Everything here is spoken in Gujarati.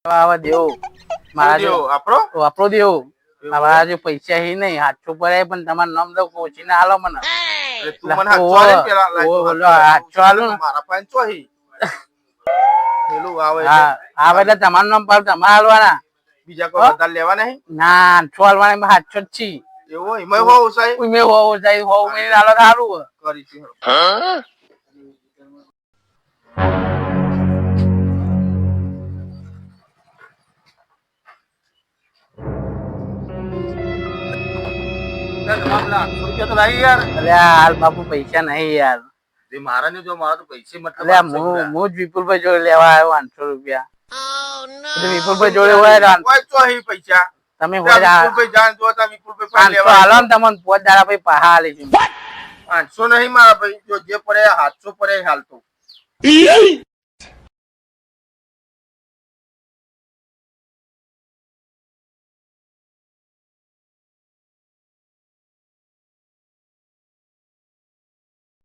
આવા દેવો મારા દેવો આપણો આપણો દેવો મારા જો પૈસા હી નહીં હાથો પર પણ તમારું નામ દઉં કોચીને હાલો મને તું મને હાચો આલે પેલા હાચો હાલો મારા પાસે ચોહી પેલું આવે આવે એટલે તમારું નામ પાડ તમારે હાલવાના બીજા કોઈ વધારે લેવા નહીં ના હાચો હાલવાના હાચો જ છી એવો એમાં હોવ સાહેબ મેં હોવ જાય હોવ મેં હાલો સારું કરીશું હાલ બાપુ પૈસા નહીં યાર મારા ને જો મારા તો પૈસે મતલબ હું જ વિપુલભાઈ જોડે લેવા આવ્યો 500 રૂપિયા વિપુલભાઈ જોડે હોય ચોહી પૈસા તમે વિપુલભાઈ જાણ જો તા વિપુલભાઈ 500 હાલો ને તમને 5 દાડા પછી પહા હાલી છું 500 નહીં મારા ભાઈ જો જે પડે 700 પડે હાલતો